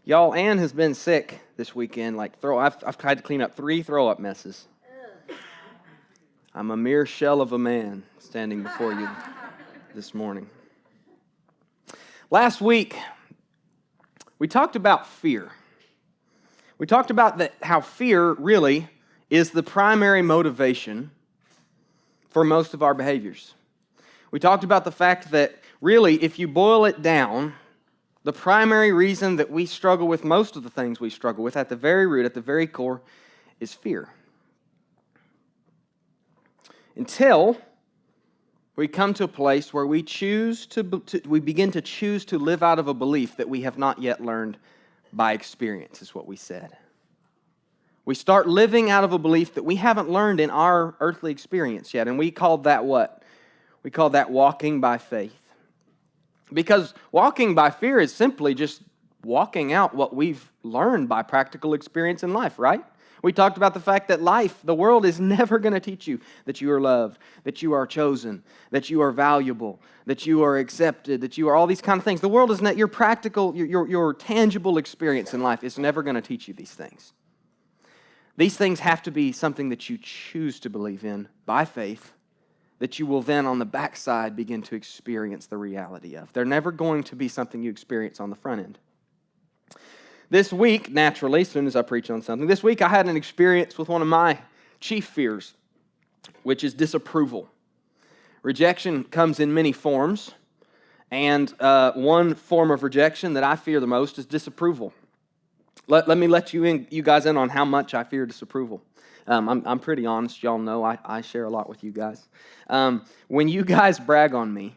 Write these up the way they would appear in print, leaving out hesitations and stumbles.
Y'all, Ann has been sick this weekend. I've tried to clean up 3 throw-up messes. I'm a mere shell of a man standing before you this morning. Last week, we talked about fear. We talked about how fear really is the primary motivation for most of our behaviors. We talked about the fact that really, if you boil it down, the primary reason that we struggle with most of the things we struggle with at the very root, at the very core, is fear. Until we come to a place where we begin to choose to live out of a belief that we have not yet learned by experience, is what we said. We start living out of a belief that we haven't learned in our earthly experience yet, and we called that what? We call that walking by faith. Because walking by fear is simply just walking out what we've learned by practical experience in life, right? We talked about the fact that the world is never going to teach you that you are loved, that you are chosen, that you are valuable, that you are accepted, that you are all these kind of things. The world is not your practical, your tangible experience in life is never going to teach you these things. These things have to be something that you choose to believe in by faith, that you will then on the backside begin to experience the reality of. They're never going to be something you experience on the front end. This week, naturally, as soon as I preach on something, this week I had an experience with one of my chief fears, which is disapproval. Rejection comes in many forms, and one form of rejection that I fear the most is disapproval. Let me let you guys in on how much I fear disapproval. I'm pretty honest. Y'all know I share a lot with you guys. When you guys brag on me,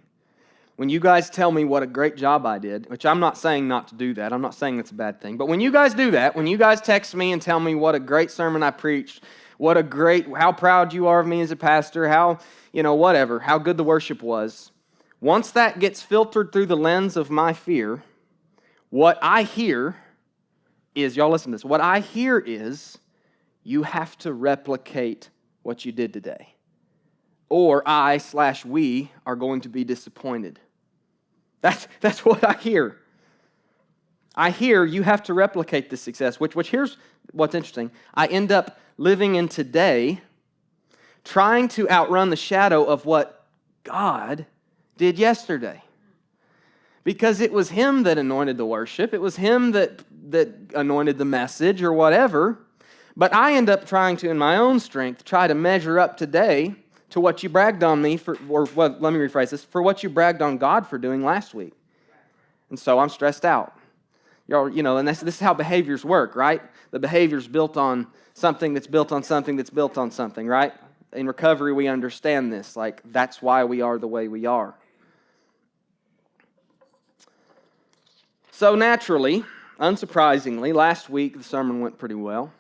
when you guys tell me what a great job I did, which I'm not saying not to do that. I'm not saying that's a bad thing. But when you guys do that, when you guys text me and tell me what a great sermon I preached, how proud you are of me as a pastor, how good the worship was, once that gets filtered through the lens of my fear, what I hear is, y'all listen to this, what I hear is, you have to replicate what you did today. Or we are going to be disappointed. That's what I hear. I hear you have to replicate this success, which here's what's interesting. I end up living in today, trying to outrun the shadow of what God did yesterday. Because it was Him that anointed the worship. It was Him that anointed the message or whatever. But I end up trying to, in my own strength, try to measure up today to what you bragged on me for, let me rephrase this, for what you bragged on God for doing last week. And so I'm stressed out. And this is how behaviors work, right? The behavior's built on something that's built on something that's built on something, right? In recovery, we understand this. That's why we are the way we are. So naturally, unsurprisingly, last week the sermon went pretty well.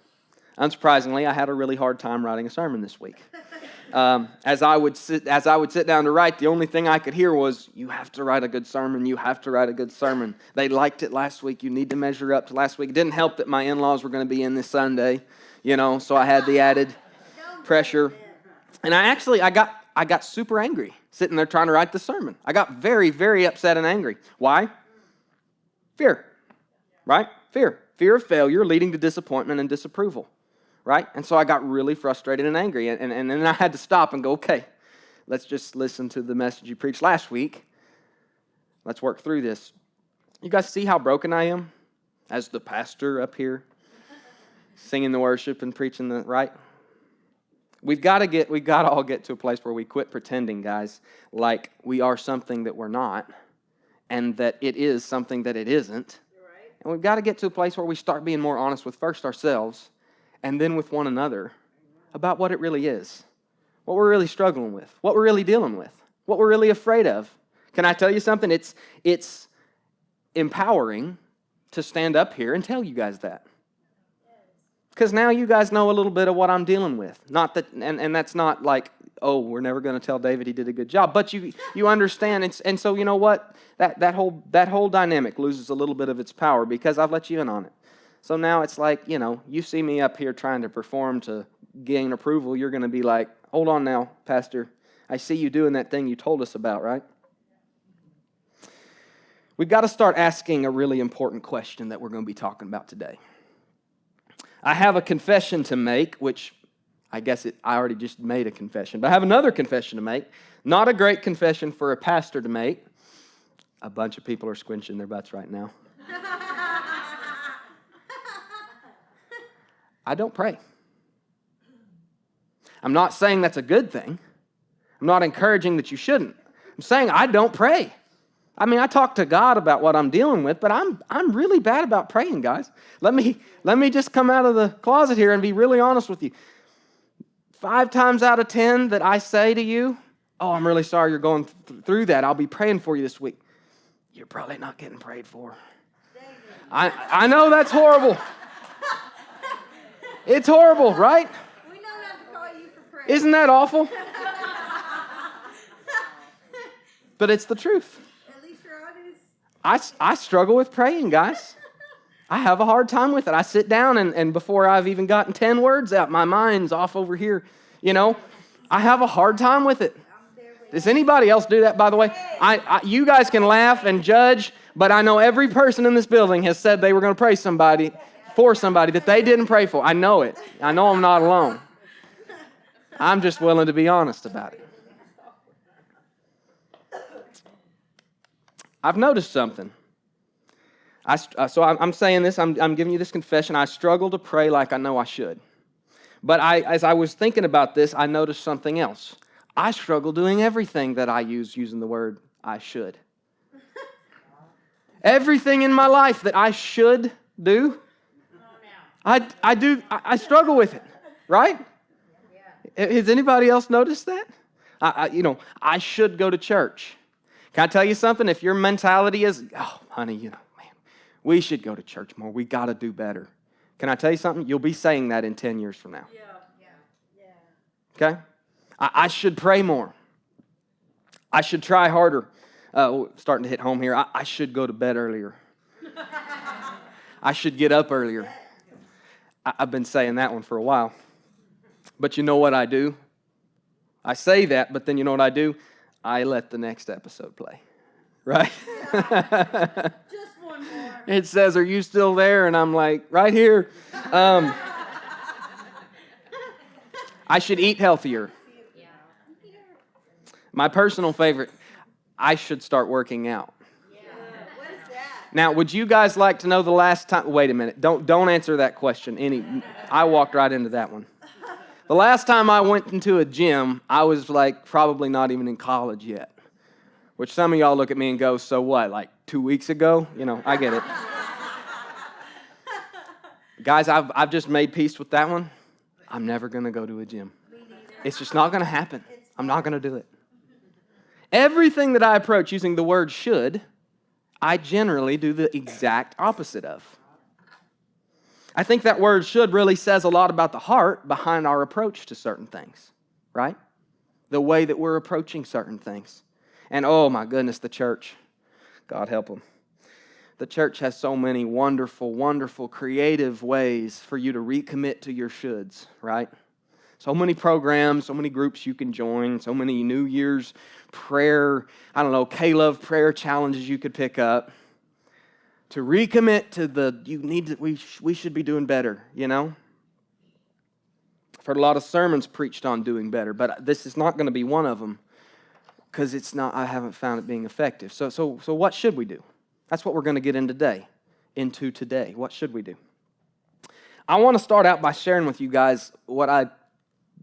Unsurprisingly, I had a really hard time writing a sermon this week. As I would sit down to write, the only thing I could hear was, you have to write a good sermon, you have to write a good sermon. They liked it last week, you need to measure up to last week. It didn't help that my in-laws were going to be in this Sunday, so I had the added pressure. And I got super angry sitting there trying to write the sermon. I got very, very upset and angry. Why? Fear, right? Fear. Fear of failure leading to disappointment and disapproval. Right? And so I got really frustrated and angry. And then I had to stop and go, okay, let's just listen to the message you preached last week. Let's work through this. You guys see how broken I am as the pastor up here, singing the worship and preaching right? We've got to all get to a place where we quit pretending, guys, like we are something that we're not and that it is something that it isn't. Right. And we've got to get to a place where we start being more honest with first ourselves and then with one another about what it really is, what we're really struggling with, what we're really dealing with, what we're really afraid of. Can I tell you something? It's empowering to stand up here and tell you guys that. Because now you guys know a little bit of what I'm dealing with. Not that, and that's not like, oh, we're never going to tell David he did a good job. But you understand, and so you know what? That whole dynamic loses a little bit of its power because I've let you in on it. So now it's like, you see me up here trying to perform to gain approval, you're going to be like, hold on now, Pastor. I see you doing that thing you told us about, right? we've got to start asking a really important question that we're going to be talking about today. I have a confession to make, which I guess I already just made a confession, but I have another confession to make. Not a great confession for a pastor to make. A bunch of people are squinching their butts right now. I don't pray. I'm not saying that's a good thing. I'm not encouraging that you shouldn't. I'm saying I don't pray. I mean, I talk to God about what I'm dealing with, but I'm really bad about praying, guys. Let me just come out of the closet here and be really honest with you. 5 times out of 10 that I say to you, oh, I'm really sorry you're going through that. I'll be praying for you this week. You're probably not getting prayed for. I know that's horrible. It's horrible, right? We know not to call you for prayer. Isn't that awful? But it's the truth. At least you're honest. I struggle with praying, guys. I have a hard time with it. I sit down and before I've even gotten 10 words out, my mind's off over here. You know, I have a hard time with it. Does anybody else do that, by the way? You guys can laugh and judge, but I know every person in this building has said they were going to pray for somebody that they didn't pray for. I know it. I know I'm not alone. I'm just willing to be honest about it. I've noticed something. So I'm saying this, I'm giving you this confession. I struggle to pray like I know I should. But as I was thinking about this, I noticed something else. I struggle doing everything that I use using the word I should. Everything in my life that I should do, I struggle with it, right? Has anybody else noticed that? I should go to church. Can I tell you something? If your mentality is, oh, honey, man, we should go to church more. We got to do better. Can I tell you something? You'll be saying that in 10 years from now. Okay? I should pray more. I should try harder. Starting to hit home here. I should go to bed earlier. I should get up earlier. I've been saying that one for a while. But you know what I do? I say that, but then you know what I do? I let the next episode play. Right? Just one more. It says, are you still there? And I'm like, right here. I should eat healthier. My personal favorite, I should start working out. What is that? Now, would you guys like to know the last time? Wait a minute. Don't answer that question. I walked right into that one. The last time I went into a gym, I was like probably not even in college yet. Which some of y'all look at me and go, so what, like 2 weeks ago? You know, I get it. Guys, I've just made peace with that one. I'm never going to go to a gym. It's just not going to happen. I'm not going to do it. Everything that I approach using the word should, I generally do the exact opposite of. I think that word should really says a lot about the heart behind our approach to certain things, right? The way that we're approaching certain things. And oh my goodness, the church, God help them. The church has so many wonderful, wonderful, creative ways for you to recommit to your shoulds, right? So many programs, so many groups you can join, so many New Year's prayer, K-Love prayer challenges you could pick up to recommit to we should be doing better, you know? I've heard a lot of sermons preached on doing better, but this is not going to be one of them because I haven't found it being effective. So what should we do? That's what we're going to get into today. What should we do? I want to start out by sharing with you guys what I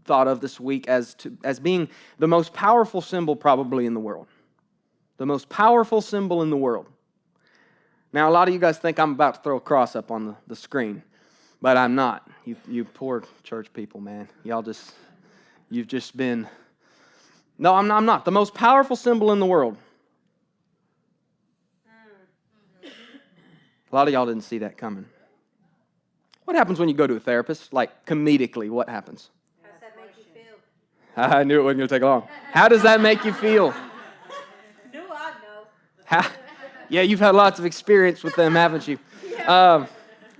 thought of this week as being the most powerful symbol probably in the world. The most powerful symbol in the world. Now, a lot of you guys think I'm about to throw a cross up on the screen, but I'm not. You poor church people, man. You've just been... No, I'm not. The most powerful symbol in the world. A lot of y'all didn't see that coming. What happens when you go to a therapist? Like, comedically, what happens? How does that make you feel? I knew it wasn't going to take long. How does that make you feel? No, I know. Yeah, you've had lots of experience with them, haven't you? Yeah.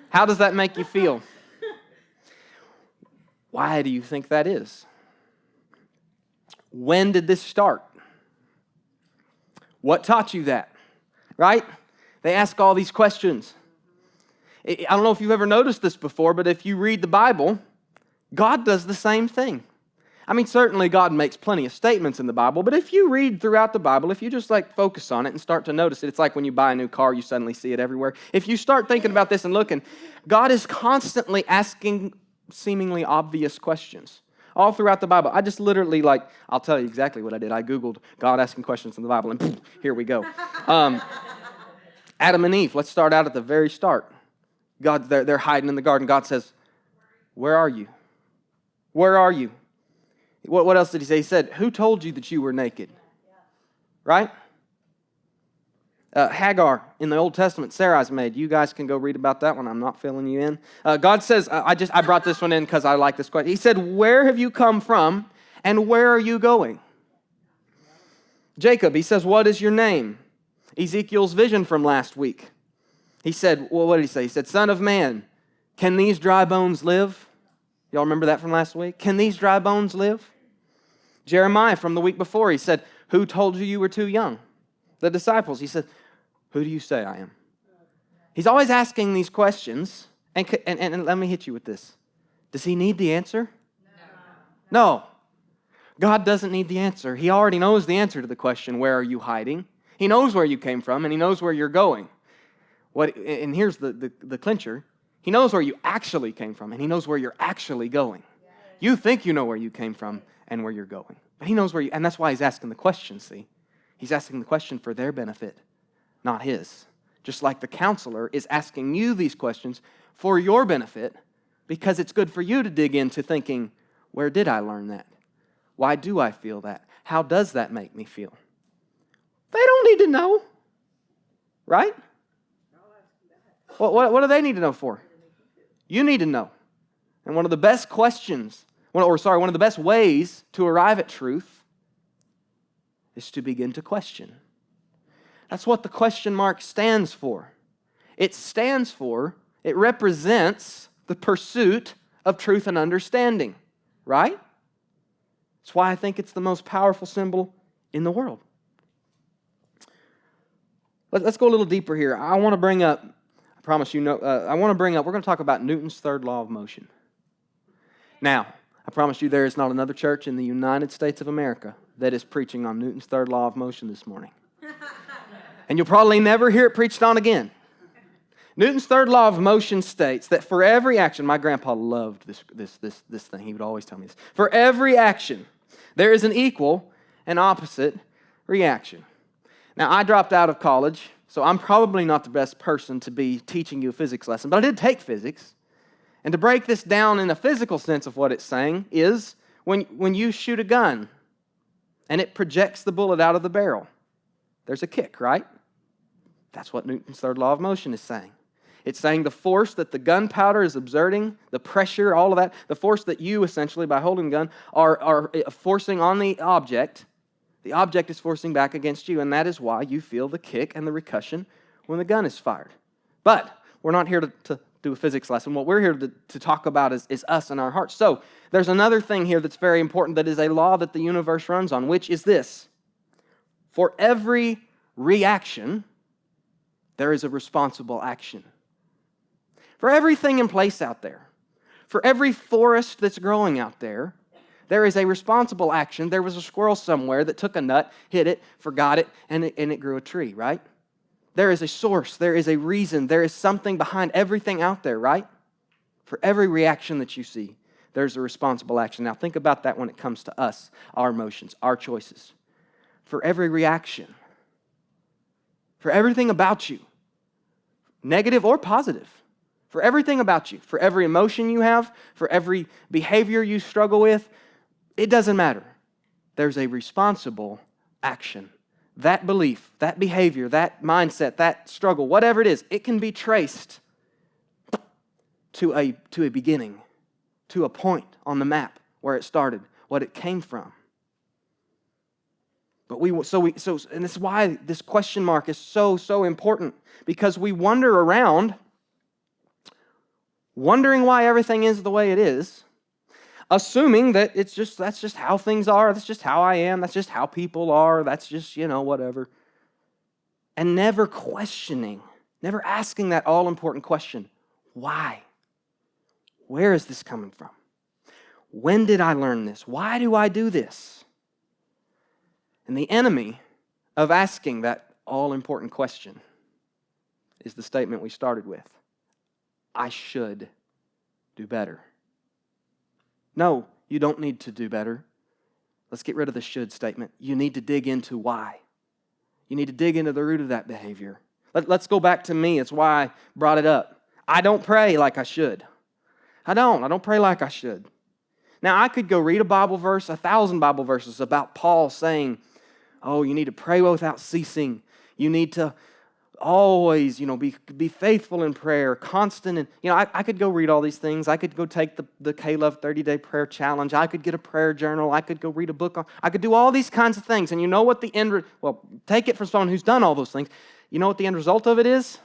How does that make you feel? Why do you think that is? When did this start? What taught you that? Right? They ask all these questions. I don't know if you've ever noticed this before, but if you read the Bible, God does the same thing. I mean, certainly God makes plenty of statements in the Bible, but if you read throughout the Bible, if you just focus on it and start to notice it, it's like when you buy a new car, you suddenly see it everywhere. If you start thinking about this and looking, God is constantly asking seemingly obvious questions all throughout the Bible. I just literally, I'll tell you exactly what I did. I Googled God asking questions in the Bible, and poof, here we go. Adam and Eve, let's start out at the very start. God, they're hiding in the garden. God says, where are you? Where are you? What else did he say? He said, who told you that you were naked? Right? Hagar in the Old Testament, Sarai's maid. You guys can go read about that one. I'm not filling you in. God says, I brought this one in because I like this question. He said, where have you come from and where are you going? Jacob, he says, what is your name? Ezekiel's vision from last week. He said, well, what did he say? He said, son of man, can these dry bones live? Y'all remember that from last week? Can these dry bones live? Jeremiah from the week before, he said, who told you you were too young? The disciples, he said, who do you say I am? He's always asking these questions, and let me hit you with this. Does he need the answer? No. God doesn't need the answer. He already knows the answer to the question, where are you hiding? He knows where you came from, and he knows where you're going. And here's the clincher. He knows where you actually came from, and he knows where you're actually going. You think you know where you came from and where you're going. But he knows where you, and that's why he's asking the question, see? He's asking the question for their benefit, not his. Just like the counselor is asking you these questions for your benefit, because it's good for you to dig into thinking, where did I learn that? Why do I feel that? How does that make me feel? They don't need to know, right? What do they need to know for? You need to know. And one of the best questions, one of the best ways to arrive at truth is to begin to question. That's what the question mark stands for. It represents the pursuit of truth and understanding, right? That's why I think it's the most powerful symbol in the world. Let's go a little deeper here. I want to bring up, we're going to talk about Newton's third law of motion. Now, I promise you there is not another church in the United States of America that is preaching on Newton's third law of motion this morning. And you'll probably never hear it preached on again. Newton's third law of motion states that for every action, my grandpa loved this thing, he would always tell me this. For every action, there is an equal and opposite reaction. Now, I dropped out of college, so I'm probably not the best person to be teaching you a physics lesson, but I did take physics. And to break this down in a physical sense of what it's saying is when you shoot a gun and it projects the bullet out of the barrel, there's a kick, right? That's what Newton's third law of motion is saying. It's saying the force that the gunpowder is exerting, the pressure, all of that, the force that you essentially, by holding the gun, are forcing on the object is forcing back against you, and that is why you feel the kick and the percussion when the gun is fired. But we're not here to do a physics lesson. What we're here to talk about is us and our hearts. So there's another thing here that's very important that is a law that the universe runs on, which is this. For every reaction, there is a responsible action. For everything in place out there, for every forest that's growing out there, there is a responsible action. There was a squirrel somewhere that took a nut, hit it, forgot it, and it grew a tree, right? There is a source, there is a reason, there is something behind everything out there, right? For every reaction that you see, there's a responsible action. Now think about that when it comes to us, our emotions, our choices. For every reaction, for everything about you, negative or positive, for everything about you, for every emotion you have, for every behavior you struggle with, it doesn't matter. There's a responsible action. That belief, that behavior, that mindset, that struggle, whatever it is, it can be traced to a beginning, to a point on the map where it started, what it came from. But and this is why this question mark is so important, because we wander around wondering why everything is the way it is, assuming that that's just how things are, that's just how I am, that's just how people are, that's just, whatever. And never questioning Never asking that all-important question, why? Where is this coming from? When did I learn this? Why do I do this? And the enemy of asking that all-important question is the statement we started with. I should do better. No, you don't need to do better. Let's get rid of the should statement. You need to dig into why. You need to dig into the root of that behavior. Let's go back to me. It's why I brought it up. I don't pray like I should. I don't pray like I should. Now, I could go read a Bible verse, 1,000 Bible verses about Paul saying, oh, you need to pray without ceasing. You need to always, be faithful in prayer, constant. And, I could go read all these things. I could go take the K-Love 30-day prayer challenge. I could get a prayer journal. I could go read a book. I could do all these kinds of things. And you know what the end, take it from someone who's done all those things. You know what the end result of it is?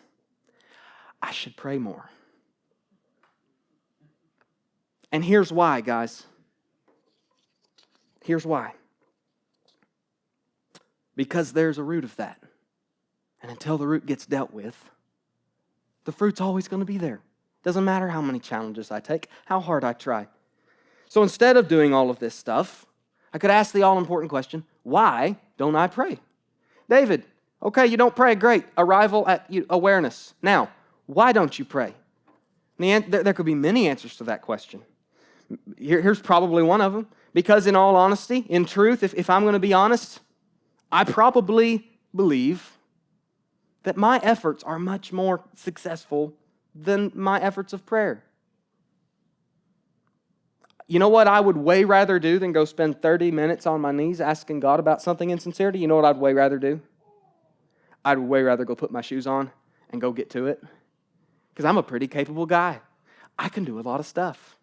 I should pray more. And here's why, guys. Here's why. Because there's a root of that. And until the root gets dealt with, the fruit's always going to be there. Doesn't matter how many challenges I take, how hard I try. So instead of doing all of this stuff, I could ask the all-important question, why don't I pray? David, okay, you don't pray, great. Arrival at awareness. Now, why don't you pray? There could be many answers to that question. Here's probably one of them. Because in all honesty, in truth, if I'm going to be honest, I probably believe that my efforts are much more successful than my efforts of prayer. You know what I would way rather do than go spend 30 minutes on my knees asking God about something in sincerity? You know what I'd way rather do? I'd way rather go put my shoes on and go get to it. Because I'm a pretty capable guy. I can do a lot of stuff.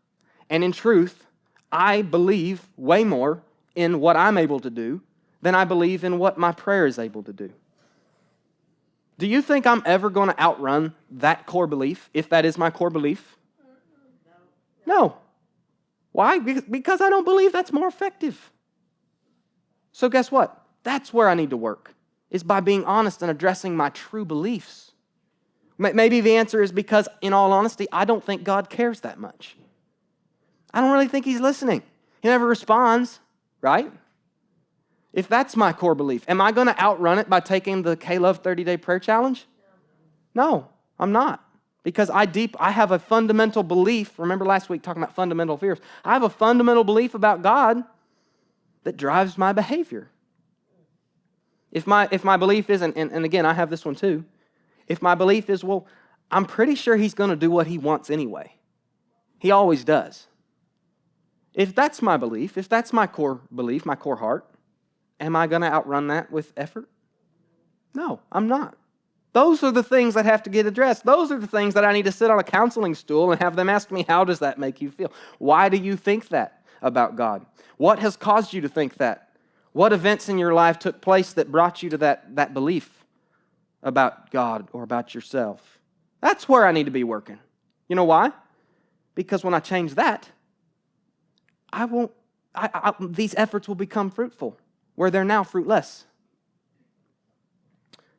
And in truth, I believe way more in what I'm able to do than I believe in what my prayer is able to do. Do you think I'm ever going to outrun that core belief, if that is my core belief? No. Why? Because I don't believe that's more effective. So guess what? That's where I need to work, is by being honest and addressing my true beliefs. Maybe the answer is because, in all honesty, I don't think God cares that much. I don't really think He's listening. He never responds, right? If that's my core belief, am I going to outrun it by taking the K-Love 30-day prayer challenge? No, I'm not. Because I have a fundamental belief. Remember last week talking about fundamental fears. I have a fundamental belief about God that drives my behavior. If my belief isn't, and again, I have this one too. If my belief is, well, I'm pretty sure He's going to do what He wants anyway. He always does. If that's my belief, if that's my core belief, my core heart, am I going to outrun that with effort? No, I'm not. Those are the things that have to get addressed. Those are the things that I need to sit on a counseling stool and have them ask me, how does that make you feel? Why do you think that about God? What has caused you to think that? What events in your life took place that brought you to that belief about God or about yourself? That's where I need to be working. You know why? Because when I change that, these efforts will become fruitful, where they're now fruitless.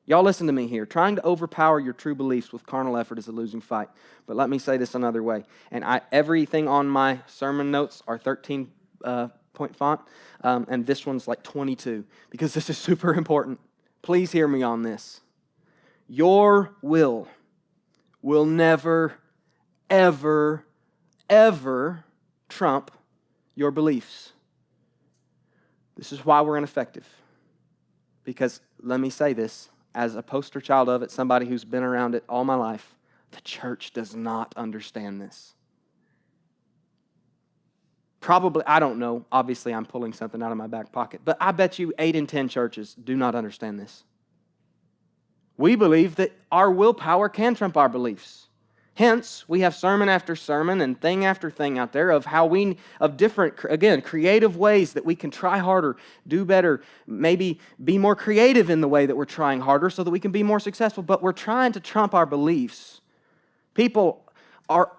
Y'all listen to me here. Trying to overpower your true beliefs with carnal effort is a losing fight. But let me say this another way. And everything on my sermon notes are 13-point font, and this one's like 22, because this is super important. Please hear me on this. Your will never, ever, ever trump your beliefs. This is why we're ineffective. Because, let me say this, as a poster child of it, somebody who's been around it all my life, the church does not understand this. Probably, I don't know, obviously I'm pulling something out of my back pocket, but I bet you 8 in 10 churches do not understand this. We believe that our willpower can trump our beliefs. Hence, we have sermon after sermon and thing after thing out there of different, again, creative ways that we can try harder, do better, maybe be more creative in the way that we're trying harder so that we can be more successful, but we're trying to trump our beliefs. People are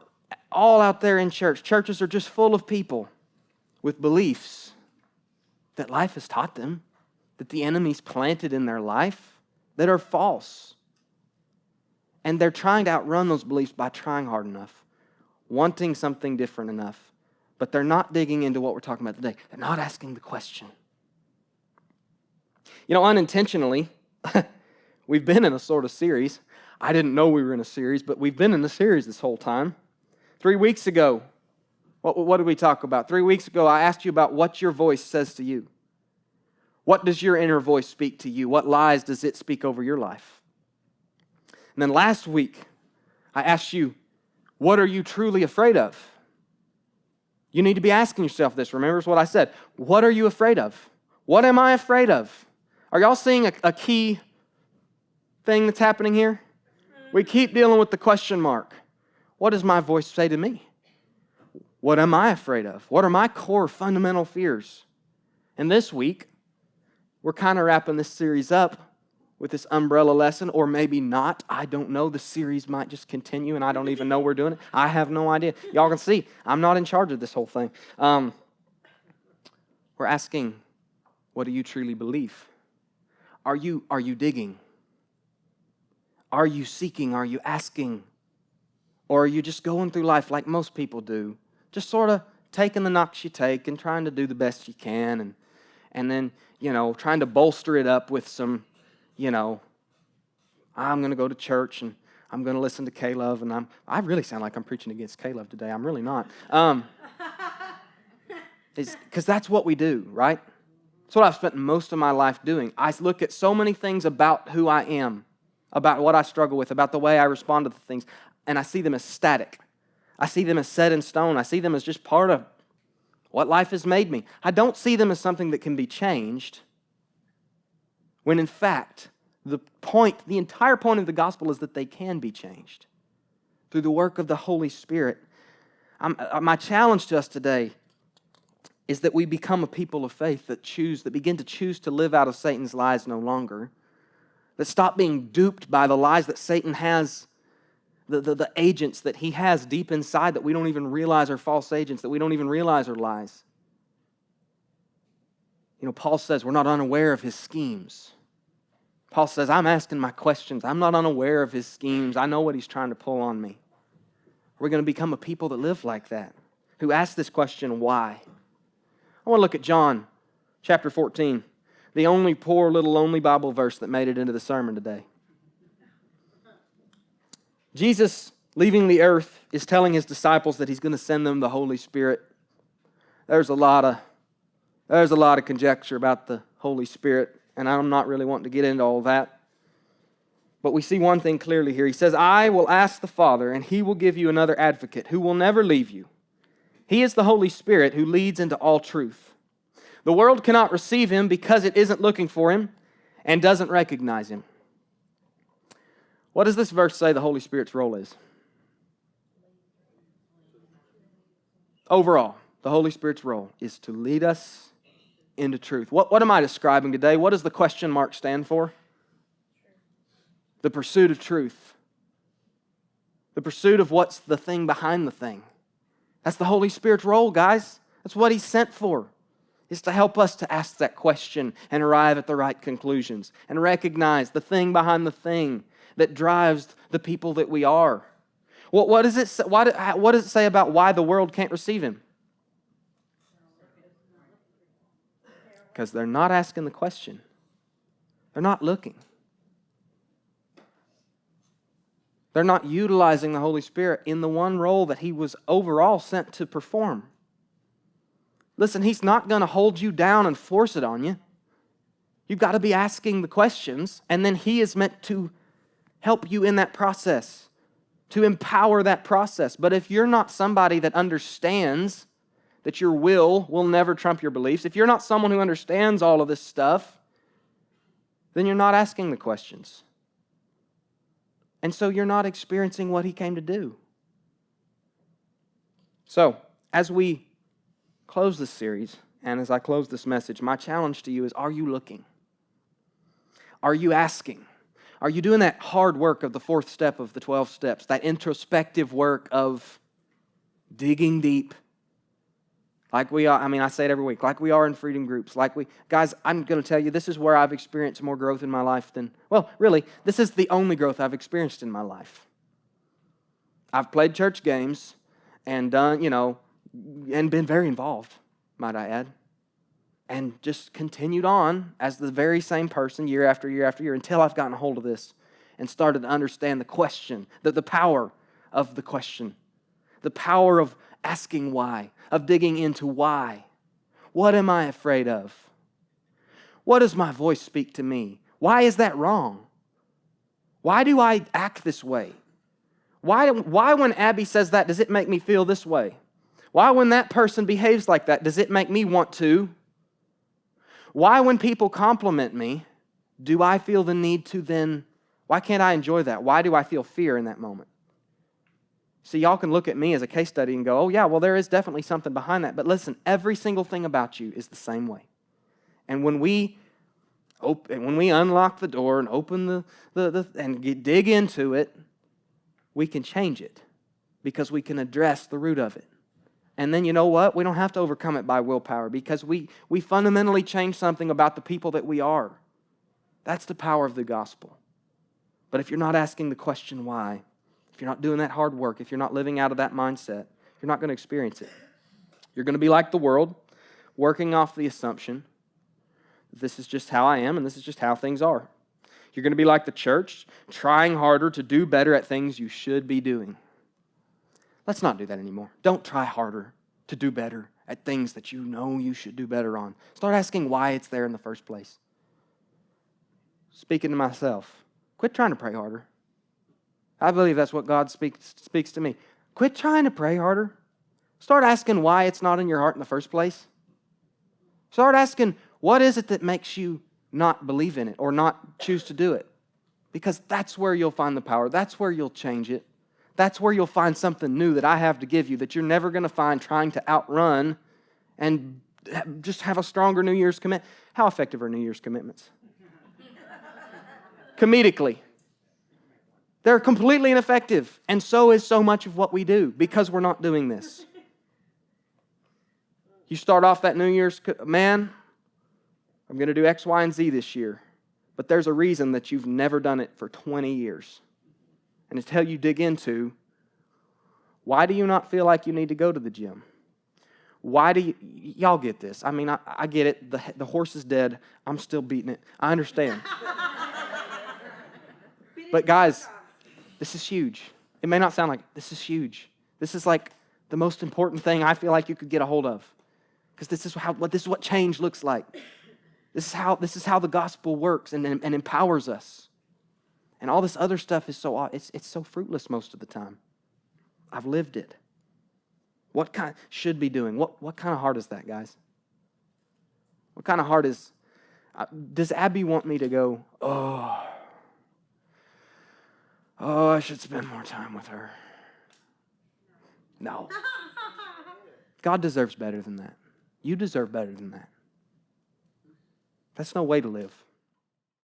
all out there in church. Churches are just full of people with beliefs that life has taught them, that the enemy's planted in their life, that are false. And they're trying to outrun those beliefs by trying hard enough, wanting something different enough. But they're not digging into what we're talking about today. They're not asking the question. You know, unintentionally, we've been in a sort of series. I didn't know we were in a series, but we've been in a series this whole time. 3 weeks ago, what did we talk about? 3 weeks ago, I asked you about what your voice says to you. What does your inner voice speak to you? What lies does it speak over your life? And then last week, I asked you, what are you truly afraid of? You need to be asking yourself this. Remember what I said. What are you afraid of? What am I afraid of? Are y'all seeing a key thing that's happening here? We keep dealing with the question mark. What does my voice say to me? What am I afraid of? What are my core fundamental fears? And this week, we're kind of wrapping this series up with this umbrella lesson, or maybe not. I don't know. The series might just continue, and I don't even know we're doing it. I have no idea. Y'all can see, I'm not in charge of this whole thing. We're asking, what do you truly believe? Are you digging? Are you seeking? Are you asking? Or are you just going through life like most people do? Just sort of taking the knocks you take and trying to do the best you can, and then, trying to bolster it up with some, I'm going to go to church and I'm going to listen to K-Love, and I really sound like I'm preaching against K-Love today. I'm really not. Because that's what we do, right? That's what I've spent most of my life doing. I look at so many things about who I am, about what I struggle with, about the way I respond to the things, and I see them as static. I see them as set in stone. I see them as just part of what life has made me. I don't see them as something that can be changed, when in fact, the entire point of the gospel is that they can be changed through the work of the Holy Spirit. My challenge to us today is that we become a people of faith that begin to choose to live out of Satan's lies no longer, that stop being duped by the lies that Satan has, the agents that he has deep inside that we don't even realize are false agents, that we don't even realize are lies. Paul says we're not unaware of his schemes. Paul says, I'm asking my questions. I'm not unaware of his schemes. I know what he's trying to pull on me. We're going to become a people that live like that, who ask this question, why? I want to look at John chapter 14, the only poor little lonely Bible verse that made it into the sermon today. Jesus, leaving the earth, is telling his disciples that he's going to send them the Holy Spirit. There's a lot of conjecture about the Holy Spirit, and I'm not really wanting to get into all that. But we see one thing clearly here. He says, I will ask the Father, and he will give you another advocate who will never leave you. He is the Holy Spirit who leads into all truth. The world cannot receive him because it isn't looking for him and doesn't recognize him. What does this verse say the Holy Spirit's role is? Overall, the Holy Spirit's role is to lead us into truth. What am I describing today? What does the question mark stand for? The pursuit of truth. The pursuit of what's the thing behind the thing. That's the Holy Spirit's role, guys. That's what he's sent for, is to help us to ask that question and arrive at the right conclusions and recognize the thing behind the thing that drives the people that we are. What does it say about why the world can't receive him? Because they're not asking the question. They're not looking. They're not utilizing the Holy Spirit in the one role that he was overall sent to perform. Listen, he's not going to hold you down and force it on you. You've got to be asking the questions, and then he is meant to help you in that process, to empower that process. But if you're not somebody that understands that your will never trump your beliefs, if you're not someone who understands all of this stuff, then you're not asking the questions. And so you're not experiencing what he came to do. So, as we close this series, and as I close this message, my challenge to you is, are you looking? Are you asking? Are you doing that hard work of the fourth step of the 12 steps, that introspective work of digging deep, Like we are, I say it every week, like we are in freedom groups. Guys, I'm going to tell you, this is where I've experienced more growth in my life than, well, really, this is the only growth I've experienced in my life. I've played church games and done, and been very involved, might I add. And just continued on as the very same person year after year after year until I've gotten a hold of this and started to understand the question, the power of the question, the power of asking why, of digging into why. What am I afraid of? What does my voice speak to me? Why is that wrong? Why do I act this way? Why when Abby says that, does it make me feel this way? Why when that person behaves like that, does it make me want to? Why when people compliment me, do I feel the need to then, why can't I enjoy that? Why do I feel fear in that moment? So y'all can look at me as a case study and go, oh yeah, well there is definitely something behind that. But listen, every single thing about you is the same way. And when we unlock the door and open dig into it, we can change it because we can address the root of it. And then you know what? We don't have to overcome it by willpower because we fundamentally change something about the people that we are. That's the power of the gospel. But if you're not asking the question why, if you're not doing that hard work, if you're not living out of that mindset, you're not going to experience it. You're going to be like the world, working off the assumption, this is just how I am and this is just how things are. You're going to be like the church, trying harder to do better at things you should be doing. Let's not do that anymore. Don't try harder to do better at things that you know you should do better on. Start asking why it's there in the first place. Speaking to myself, quit trying to pray harder. I believe that's what God speaks to me. Quit trying to pray harder. Start asking why it's not in your heart in the first place. Start asking, what is it that makes you not believe in it or not choose to do it? Because that's where you'll find the power. That's where you'll change it. That's where you'll find something new that I have to give you that you're never going to find trying to outrun and just have a stronger New Year's commitment. How effective are New Year's commitments? Comedically. They're completely ineffective, and so is so much of what we do because we're not doing this. You start off that New Year's, man, I'm going to do X, Y, and Z this year, but there's a reason that you've never done it for 20 years. And until you dig into, why do you not feel like you need to go to the gym? Why do y'all get this? I get it. The horse is dead. I'm still beating it. I understand. But guys, this is huge. It may not sound like it. This is huge. This is like the most important thing I feel like you could get a hold of. Because this is what change looks like. This is how the gospel works and empowers us. And all this other stuff is it's so fruitless most of the time. I've lived it. What kind should be doing? What kind of heart is that, guys? What kind of heart is? Does Abby want me to go? Oh, I should spend more time with her. No. God deserves better than that. You deserve better than that. That's no way to live.